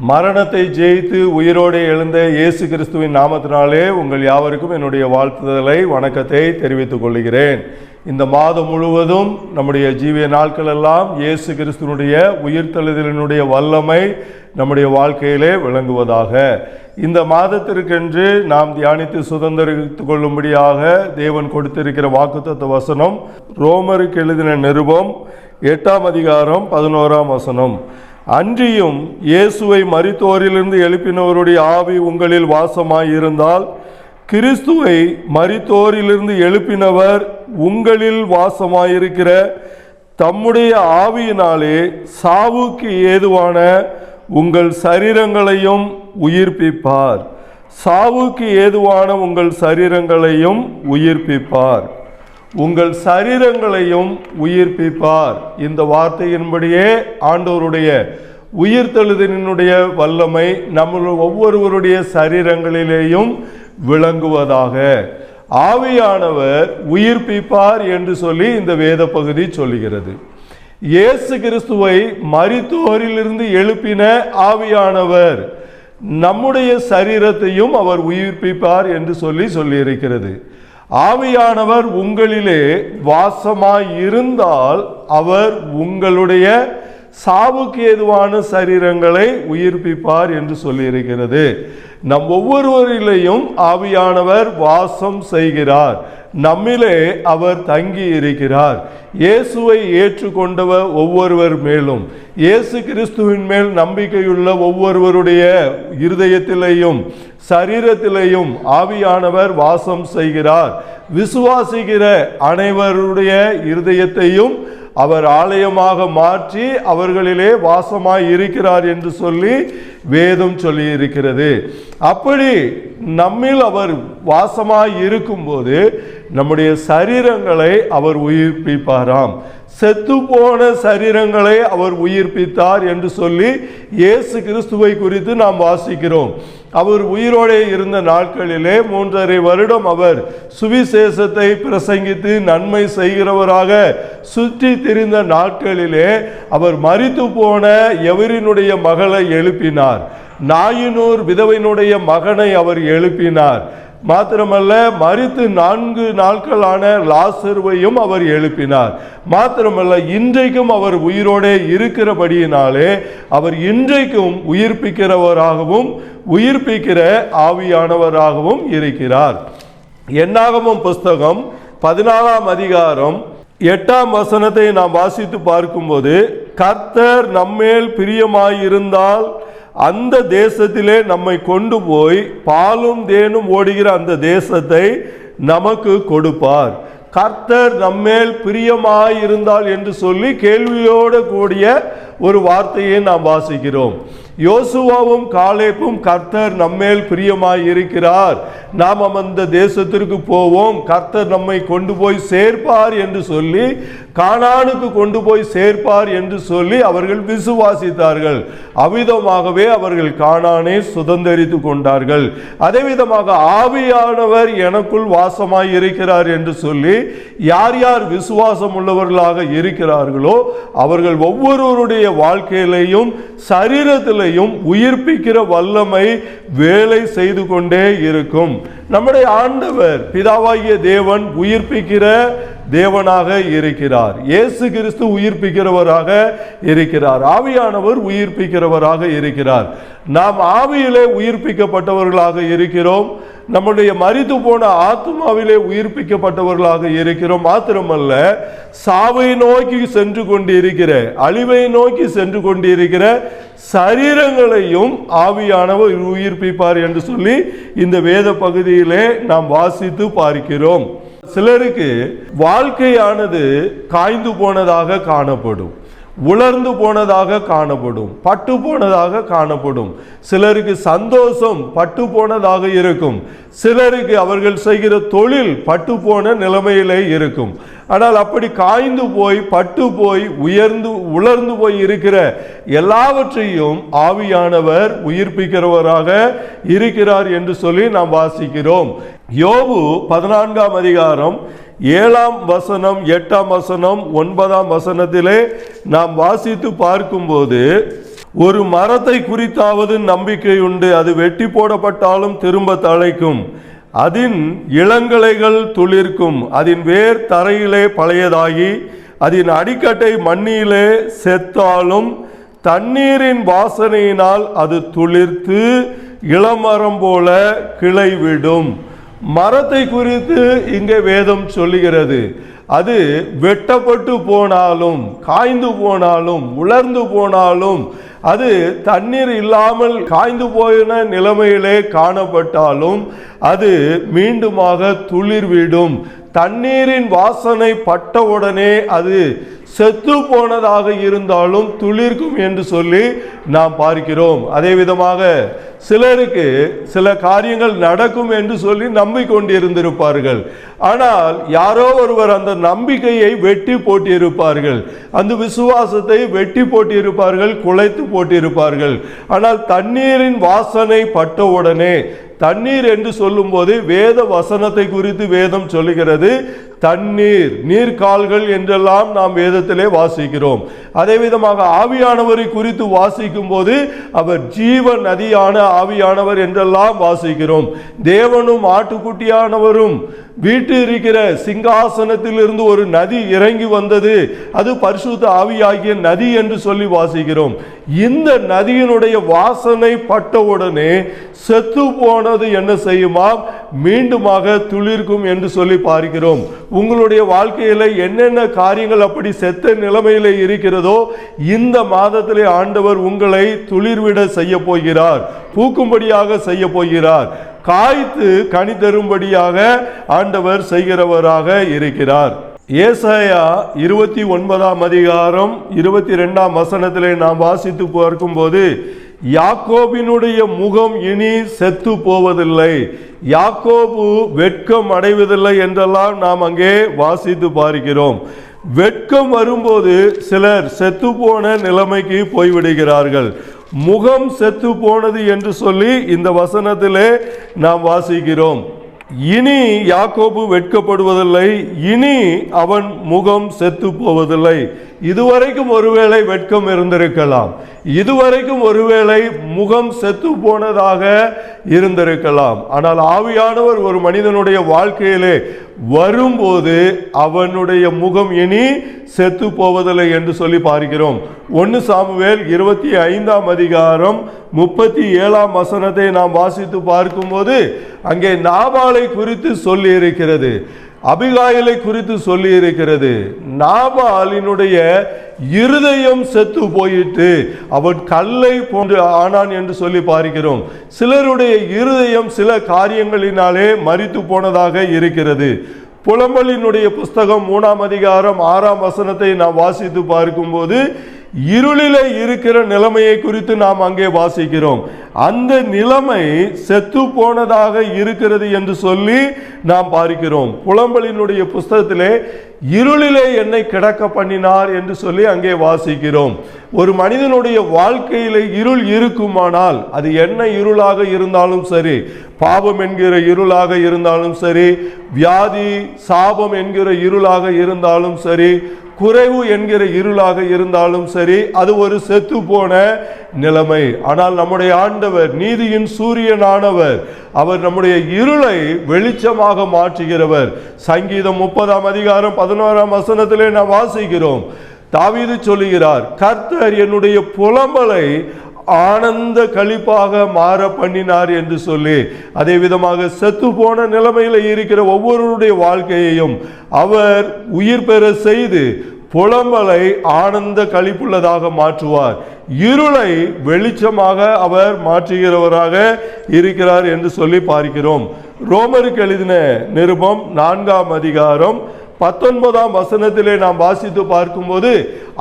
மரணத்தை ஜெயித்து உயிரோடு எழுந்த இயேசு கிறிஸ்துவின் நாமத்தினாலே உங்கள் யாவருக்கும் என்னுடைய வாழ்த்துதலை வணக்கத்தை தெரிவித்துக் கொள்கிறேன். இந்த மாதம் முழுவதும் நம்முடைய ஜீவிய நாட்கள் எல்லாம் இயேசு கிறிஸ்துவனுடைய உயிர்த்தெழுதலினுடைய வல்லமை நம்முடைய வாழ்க்கையிலே விளங்குவதாக. இந்த மாதத்திற்கென்று நாம் தியானித்து சுதந்திரித்துக் கொள்ளும்படியாக தேவன் கொடுத்திருக்கிற வாக்குத்தத்த வசனம் ரோமருக்கு எழுதின நிருபம் 8ஆம் அதிகாரம் 11ஆம் வசனம். அன்றியும் இயேசுவை மரித்தோரிலிருந்து எழுப்பினவருடைய ஆவி உங்களில் வாசமாயிருந்தால் கிறிஸ்துவை மரித்தோரிலிருந்து எழுப்பினவர் உங்களில் வாசமாயிருக்கிற தம்முடைய ஆவியினாலே சாவுக்கு ஏதுவான உங்கள் சரீரங்களையும் உயிர்ப்பிப்பார். சாவுக்கு ஏதுவான உங்கள் சரீரங்களையும் உயிர்ப்பிப்பார். உங்கள் சரீரங்களையும் உயிர்ப்பிப்பார். இந்த வார்த்தையின்படியே ஆண்டவருடைய உயிர்த்தெழுதலினுடைய வல்லமை நம்ம ஒவ்வொருவருடைய சரீரங்களிலேயும் விளங்குவதாக. ஆவியானவர் உயிர்ப்பிப்பார் என்று சொல்லி இந்த வேத பகுதி சொல்லுகிறது. இயேசு கிறிஸ்துவை மரித்தோரிலிருந்து எழுப்பின ஆவியானவர் நம்முடைய சரீரத்தையும் அவர் உயிர்ப்பிப்பார் என்று சொல்லியிருக்கிறது. ஆவியானவர் உங்களிலே வாசமாய் இருந்தால் அவர் உங்களுடைய சாவுக்கு ஏதுவான சரீரங்களை உயிர்ப்பிப்பார் என்று சொல்லியிருக்கிறது. நம் ஒவ்வொருவரிலேயும் ஆவியானவர் வாசம் செய்கிறார். நம்மிலே அவர் தங்கி இருக்கிறார். இயேசுவை ஏற்றுக்கொண்டவர் ஒவ்வொருவர் மேலும், இயேசு கிறிஸ்துவின் மேல் நம்பிக்கையுள்ள ஒவ்வொருவருடைய இருதயத்திலேயும் சரீரத்திலேயும் ஆவியானவர் வாசம் செய்கிறார். விசுவாசிக்கிற அனைவருடைய இருதயத்தையும் அவர் ஆலயமாக மாற்றி அவர்களிலே வாசமாய் இருக்கிறார் என்று சொல்லி வேதம் சொல்லி இருக்கிறது. அப்படி நம்மில் அவர் வாசமாய் இருக்கும்போது நம்முடைய சரீரங்களை அவர் உயிர்ப்பிப்பாராம். செத்து போன சரீரங்களை அவர் உயிர்ப்பித்தார் என்று சொல்லி இயேசு கிறிஸ்துவை குறித்து நாம் வாசிக்கிறோம். அவர் உயிரோடே இருந்த நாட்களிலே 3.5 வருடம் அவர் சுவிசேஷத்தை பிரசங்கித்து நன்மை செய்கிறவராக சுற்றி திரிந்த நாட்களிலே அவர் மரித்து போன எவரினுடைய மகளை எழுப்பினார். நாயினூர் விதவையினுடைய மகனை அவர் எழுப்பினார். மாத்திரமல்ல, மரித்து 4 நாட்களான லாசருவையும் அவர் எழுப்பினார். மாத்திரமல்ல, இன்றைக்கும் அவர் உயிரோடே இருக்கிறபடியினாலே அவர் இன்றைக்கும் உயிர்ப்பிக்கிறவராகவும் உயிர்ப்பிக்கிற ஆவியானவராகவும் இருக்கிறார். என்னாகமம் புஸ்தகம் 14ஆம் அதிகாரம் 8ஆம் வசனத்தை நாம் வாசித்து பார்க்கும்போது, கர்த்தர் நம்மேல் பிரியமாயிருந்தால் அந்த தேசத்திலே நம்மை கொண்டு போய் பாலும் தேனும் ஓடுகிற அந்த தேசத்தை நமக்கு கொடுப்பார். கர்த்தர் நம்மேல் பிரியமாயிருந்தால் என்று சொல்லி கேள்வியோடு கூடிய ஒரு வார்த்தையை நாம் வாசிக்கிறோம். யோசுவாவும் காலேப்பும் கர்த்தர் நம்மேல் பிரியமாய் இருக்கிறார், நாம் அந்த தேசத்திற்கு போவோம், கர்த்தர் நம்மை கொண்டு போய் சேர்ப்பார் என்று சொல்லி, கானானுக்கு கொண்டு போய் சேர்ப்பார் என்று சொல்லி அவர்கள் விசுவாசித்தார்கள். அவ்விதமாகவே அவர்கள் கானானை சுதந்தரித்து கொண்டார்கள். அதே விதமாக ஆவியானவர் எனக்குள் வாசமாய் இருக்கிறார் என்று சொல்லி யார் யார் விசுவாசம் உள்ளவர்களாக இருக்கிறார்களோ அவர்கள் ஒவ்வொருவருடைய வாழ்க்கையிலையும் சரீரத்திலையும் உயிர்ப்பிக்கிற வல்லமை வேலை செய்து கொண்டே இருக்கும். நம்முடைய ஆண்டவர் பிதாவாகிய தேவன் உயிர்ப்பிக்கிற தேவனாக இருக்கிறார். இயேசு கிறிஸ்து உயிர்ப்பிக்கிறவராக இருக்கிறார். ஆவியானவர் உயிர்ப்பிக்கிறவராக இருக்கிறார். நாம் ஆவியிலே உயிர்ப்பிக்கப்பட்டவர்களாக இருக்கிறோம். நம்முடைய மரித்து போன ஆத்மாவிலே உயிர்ப்பிக்கப்பட்டவர்களாக இருக்கிறோம். மாத்திரமல்ல, சாவை நோக்கி சென்று கொண்டிருக்கிற, அழிவை நோக்கி சென்று கொண்டிருக்கிற சரீரங்களையும் ஆவியானவர் உயிர்ப்பிப்பார் என்று சொல்லி இந்த வேத பகுதியிலே நாம் வாசித்து பார்க்கிறோம். சிலருக்கு வாழ்க்கையானது காய்ந்து போனதாக காணப்படும், உலர்ந்து போனதாக காணப்படும், பட்டு போனதாக காணப்படும். சிலருக்கு சந்தோஷம் பட்டு போனதாக இருக்கும். சிலருக்கு அவர்கள் செய்கிற தொழில் பட்டு போன நிலைமையிலே இருக்கும். ஆனால் அப்படி காய்ந்து போய் பட்டு போய் உலர்ந்து போய் இருக்கிற எல்லாவற்றையும் ஆவியானவர் உயிர்ப்பிக்கிறவராக இருக்கிறார் என்று சொல்லி நாம் வாசிக்கிறோம். யோபு 14ஆம் அதிகாரம் 7ஆம் வசனம் 8ஆம் வசனம் 9ஆம் வசனத்திலே நாம் வாசித்து பார்க்கும்போது, ஒரு மரத்தை குறித்தாவது நம்பிக்கை உண்டு, அது வெட்டி போடப்பட்டாலும் திரும்ப தழைக்கும், அதன் இளங்களைகள் துளிர்க்கும், அதன் வேர் தரையிலே பழையதாகி அதன் அடிக்கட்டை மண்ணிலே செத்தாலும் தண்ணீரின் வாசனையினால் அது துளிர்த்து இளமரம் போல கிளைவிடும். மரத்தை குறித்து இங்கே வேதம் சொல்லுகிறது. அது வெட்டப்பட்டு போனாலும், காய்ந்து போனாலும், உலர்ந்து போனாலும், அது தண்ணீர் இல்லாமல் காய்ந்து போயின நிலைமையிலே காணப்பட்டாலும் அது மீண்டுமாக துளிர்விடும். தண்ணீரின் வாசனை பட்டவுடனே அது செத்து போனதாக இருந்தாலும் துளிர்க்கும் என்று சொல்லி நாம் பார்க்கிறோம். அதே விதமாக சிலருக்கு சில காரியங்கள் நடக்கும் என்று சொல்லி நம்பிக்கொண்டிருந்திருப்பார்கள். ஆனால் யாரோ ஒருவர் அந்த நம்பிக்கையை வெட்டி போட்டிருப்பார்கள், அந்த விசுவாசத்தை வெட்டி போட்டிருப்பார்கள், குலைத்து போட்டிருப்பார்கள். ஆனால் தண்ணீரின் வாசனை பட்டவுடனே, தண்ணீர் என்று சொல்லும் போது வேத வசனத்தை குறித்து வேதம் சொல்லுகிறது. தண்ணீர், நீர்கால்கள் என்றெல்லாம் நாம் வேதத்திலே வாசிக்கிறோம். அதே விதமாக ஆவியானவரை குறித்து வாசிக்கும் போது அவர் ஜீவ நதியான ஆவியானவர் என்றெல்லாம் வாசிக்கிறோம். தேவனும் ஆட்டுக்குட்டியானவரும் வீட்டு இருக்கிற சிங்காசனத்தில் இருந்து ஒரு நதி இறங்கி வந்தது, அது பரிசுத்த ஆவியாகிய நதி என்று சொல்லி வாசிக்கிறோம். இந்த நதியினுடைய வாசனை பட்டவுடனே செத்து போனது என்ன செய்யுமா? மீண்டுமாக துளிர்க்கும் என்று சொல்லி பார்க்கிறோம். உங்களுடைய வாழ்க்கையில என்னென்ன காரியங்கள் அப்படி செத்த நிலைமையில இருக்கிறதோ இந்த மாதத்திலே ஆண்டவர் உங்களை துளிர்விட செய்ய போகிறார், பூக்கும்படியாக செய்ய போகிறார், காய்த்து கனி தரும்படியாக ஆண்டவர் செய்கிறவராக இருக்கிறார். ஏசாயா 29ஆம் அதிகாரம் 22ஆம் வசனத்திலே நாம் வாசித்து பார்க்கும்போது, யாக்கோபினுடைய முகம் இனி செத்து போவதில்லை, யாக்கோபு வெட்கம் அடைவதில்லை என்றெல்லாம் நாம் அங்கே வாசித்து பார்க்கிறோம். வெட்கம் வரும்போது சிலர் செத்து போன நிலைமைக்கு போய்விடுகிறார்கள். முகம் செத்து போனது என்று சொல்லி இந்த வசனத்திலே நாம் வாசிக்கிறோம். இனி யாக்கோபு வெட்கப்படுவதில்லை, இனி அவன் முகம் செத்து போவதில்லை. இதுவரைக்கும் ஒருவேளை வெட்கம் இருந்திருக்கலாம், இதுவரைக்கும் ஒருவேளை முகம் செத்து போனதாக இருந்திருக்கலாம். ஆனால் ஆவியானவர் ஒரு மனிதனுடைய வாழ்க்கையிலே வரும்போது அவனுடைய முகம் இனி செத்து போவதில்லை என்று சொல்லி பார்க்கிறோம். 1 சாமுவேல் 25ஆம் அதிகாரம் 37ஆம் வசனத்தை நாம் வாசித்து பார்க்கும்போது அங்கே நாபாலை குறித்து சொல்லி இருக்கிறது, அபிகாயிலை குறித்து சொல்லி இருக்கிறது. நாபாலினுடைய இருதயம் செத்து போயிட்டு அவன் கல்லை போன்று ஆனான் என்று சொல்லி பார்க்கிறோம். சிலருடைய இருதயம் சில காரியங்களினாலே மரித்து போனதாக இருக்கிறது. புலம்பலினுடைய புஸ்தகம் 3ஆம் அதிகாரம் 6ஆம் வசனத்தை நாம் வாசித்து பார்க்கும்போது இருளிலே இருக்கிற நிலைமையை குறித்து நாம் அங்கே வாசிக்கிறோம். அந்த நிலைமை செத்து போனதாக இருக்கிறது என்று சொல்லி நாம் பார்க்கிறோம். புலம்பலினுடைய புஸ்தகத்திலே இருளிலே என்னை கிடக்க பண்ணினார் என்று சொல்லி அங்கே வாசிக்கிறோம். ஒரு மனிதனுடைய வாழ்க்கையிலே இருள் இருக்குமானால் அது என்ன இருளாக இருந்தாலும் சரி, பாவம் என்கிற இருளாக இருந்தாலும் சரி, வியாதி சாபம் என்கிற இருளாக இருந்தாலும் சரி, குறைவு என்கிற இருளாக இருந்தாலும் சரி, அது ஒரு செத்து போன நிலைமை. ஆனால் நம்முடைய ஆண்டவர் நீதியின் சூரியனானவர், அவர் நம்முடைய இருளை வெளிச்சமாக மாற்றுகிறவர். சங்கீதம் 30ஆம் அதிகாரம் 11ஆம் வசனத்திலே நாம் வாசிக்கிறோம். தாவீது சொல்லுகிறார், கர்த்தர் என்னுடைய புலம்பலை ஆனந்த களிப்பாக மாற பண்ணினார் என்று சொல்லி. அதே விதமாக செத்து போன நிலைமையில் இருக்கிற ஒவ்வொருவருடைய வாழ்க்கையையும் அவர் உயிர் பெற செய்து புலம்பலை ஆனந்த களிப்புள்ளதாக மாற்றுவார். இருளை வெளிச்சமாக அவர் மாற்றுகிறவராக இருக்கிறார் என்று சொல்லி பார்க்கிறோம். ரோமருக்கு எழுதின நிருபம் 4ஆம் அதிகாரம் 19ஆம் வசனத்திலே நாம் வாசித்து பார்க்கும்போது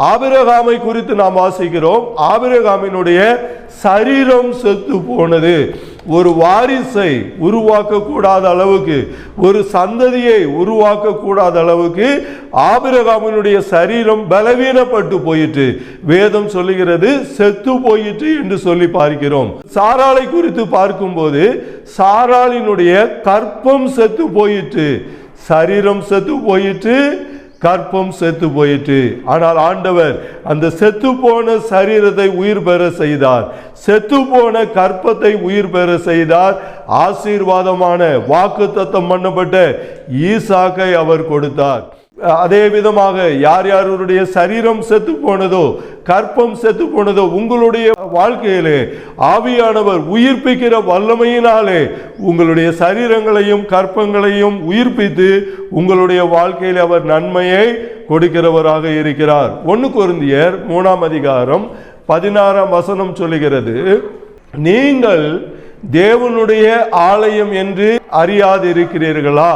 ஆபிரகாமை குறித்து நாம் வாசிக்கிறோம். ஆபிரகாமினுடைய சரீரம் செத்து போனது. ஒரு வாரிசை உருவாக்க கூடாத அளவுக்கு, ஒரு சந்ததியை உருவாக்க கூடாத அளவுக்கு ஆபிரகாமினுடைய சரீரம் பலவீனப்பட்டு போயிற்று. வேதம் சொல்லுகிறது செத்து போயிற்று என்று சொல்லி பார்க்கிறோம். சாராளை குறித்து பார்க்கும்போது சாராளினுடைய கற்பம் செத்து போயிற்று, சரீரம் செத்து போயிற்று, கற்பம் செத்து போயிற்று. ஆனால் ஆண்டவர் அந்த செத்து போன சரீரத்தை உயிர் பெற செய்தார், செத்து போன கற்பத்தை உயிர் பெற செய்தார். ஆசீர்வாதமான வாக்குத்தத்தம் பண்ணப்பட்ட ஈசாக்கை அவர் கொடுத்தார். அதே விதமாக யார் யாருடைய சரீரம் செத்து போனதோ, கற்பம் செத்து போனதோ, உங்களுடைய வாழ்க்கையிலே ஆவியானவர் உயிர்ப்பிக்கிற வல்லமையினாலே உங்களுடைய சரீரங்களையும் கற்பங்களையும் உயிர்ப்பித்து உங்களுடைய வாழ்க்கையில் அவர் நன்மையை கொடுக்கிறவராக இருக்கிறார். 1 கொரிந்தியர் 3:16 சொல்லுகிறது, நீங்கள் தேவனுடைய ஆலயம் என்று அறியாதிருக்கிறீர்களா?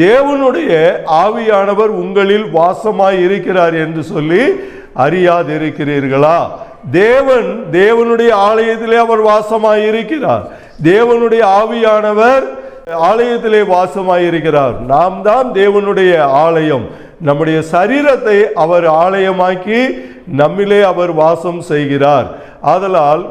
தேவனுடைய ஆவியானவர் உங்களில் வாசமாய் இருக்கிறார் என்று சொல்லி அறியாதிருக்கிறீர்களா? தேவனுடைய ஆலயத்திலே அவர் வாசமாய் இருக்கிறார். தேவனுடைய ஆவியானவர் ஆலயத்திலே வாசமாய் இருக்கிறார். நாம் தான் தேவனுடைய ஆலயம். நம்முடைய சரீரத்தை அவர் ஆலயமாக்கி நம்மிலே அவர் வாசம் செய்கிறார். ஆதலால்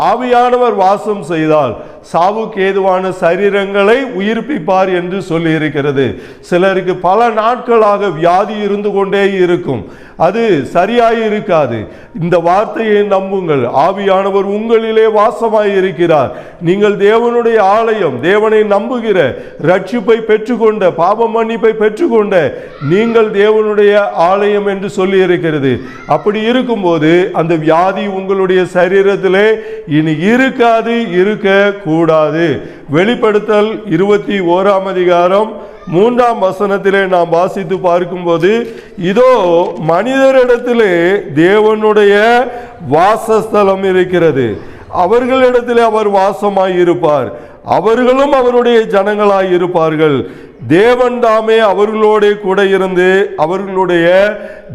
ஆவியானவர் வாசம் செய்தால் சாவுக்கு ஏதுவான சரீரங்களை உயிர்ப்பிப்பார் என்று சொல்லி இருக்கிறது. சிலருக்கு பல நாட்களாக வியாதி இருந்து கொண்டே இருக்கும், அது சரியாய் இருக்காது. இந்த வார்த்தையை நம்புங்கள், ஆவியானவர் உங்களிலே வாசமாய் இருக்கிறார். நீங்கள் தேவனுடைய ஆலயம், தேவனை நம்புகிற, ரட்சிப்பை பெற்றுக்கொண்ட, பாவ மன்னிப்பை பெற்றுக்கொண்ட நீங்கள் தேவனுடைய ஆலயம் என்று சொல்லி இருக்கிறது. அப்படி இருக்கும்போது அந்த வியாதி உங்களுடைய சரீரத்திலே இனி இருக்காது, இருக்க கூடாது. வெளிப்படுத்தல் 21:3 நாம் வாசித்து பார்க்கும்போது, இதோ மனிதரிடத்திலே தேவனுடைய வாசஸ்தலம் இருக்கிறது, அவர்களிடத்திலே அவர் வாசமாய் இருப்பார், அவர்களும் அவருடைய ஜனங்களாய் இருப்பார்கள். தேவன் தாமே அவர்களோட கூட இருந்து அவர்களுடைய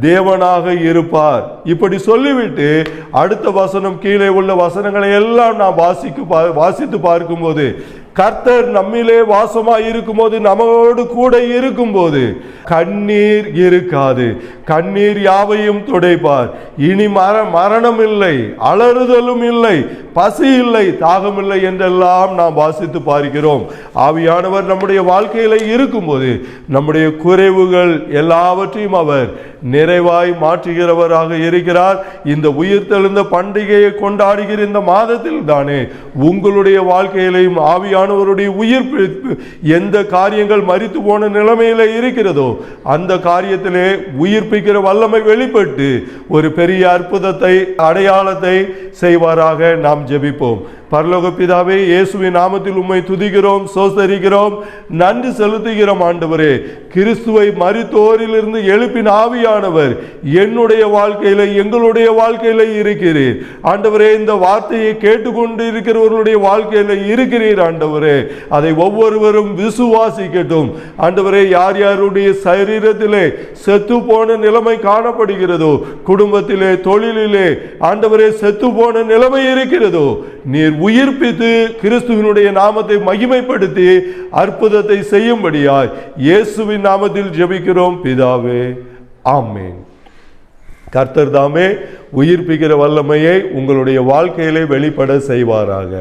தேவனாக இருப்பார். இப்படி சொல்லிவிட்டு அடுத்த வசனம், கீழே உள்ள வசனங்களை எல்லாம் நாம் வாசித்து பார்க்கும்போது, கர்த்தர் நம்மிலே வாசமாய் இருக்கும்போது, நம்மோடு கூட இருக்கும்போது கண்ணீர் இருக்காது, கண்ணீர் யாவையும் துடைப்பார். இனி மரணம் இல்லை, அலறுதலும் இல்லை, பசி இல்லை, தாகம் இல்லை என்றெல்லாம் நாம் வாசித்து பார்க்கிறோம். ஆவியானவர் நம்முடைய வாழ்க்கையில இருக்கும்போது நம்முடைய குறைவுகள் எல்லாவற்றையும் அவர் நிறைவாய் மாற்றுகிறவராக இருக்கிறார். இந்த உயிர்த்தெழுந்த பண்டிகையை கொண்டாடுகிற இந்த மாதத்தில் தானே உங்களுடைய வாழ்க்கையிலையும் ஆவியானவருடைய உயிர்ப்பிப்பு எந்த காரியங்கள் மரித்து போன நிலைமையில இருக்கிறதோ அந்த காரியத்திலே உயிர்ப்பிக்கிற வல்லமை வெளிப்பட்டு ஒரு பெரிய அற்புதத்தை, அடையாளத்தை செய்வாராக. நாம் ஜெபிப்போம். பரலோக பிதாவே, இயேசுவின் நாமத்தில் உம்மை துதிக்கிறோம், சோஸ்தரிக்கிறோம், நன்றி செலுத்துகிறோம். ஆண்டவரே, கிறிஸ்துவை மரித்தோரிலிருந்து எழுப்பின ஆவியானவர் என்னுடைய வாழ்க்கையில, எங்களுடைய வாழ்க்கையில இருக்கிறீர். ஆண்டவரே, இந்த வார்த்தையை கேட்டுக்கொண்டு இருக்கிறவர்களுடைய வாழ்க்கையில இருக்கிறீர். ஆண்டவரே, அதை ஒவ்வொருவரும் விசுவாசிக்கட்டும். ஆண்டவரே, யார் யாருடைய சரீரத்திலே செத்து போன நிலைமை காணப்படுகிறதோ, குடும்பத்திலே, தொழிலிலே ஆண்டவரே செத்து போன நிலைமை இருக்கிறதோ, நீர் உயிர்ப்பித்து கிறிஸ்துவினுடைய நாமத்தை மகிமைப்படுத்தி அற்புதத்தை செய்யும்படியாய் இயேசுவின் நாமத்தில் ஜெபிக்கிறோம் பிதாவே, ஆமென். கர்த்தர் தாமே உயிர்ப்பிக்கிற வல்லமையை உங்களுடைய வாழ்க்கையிலே வெளிப்பட செய்வாராக.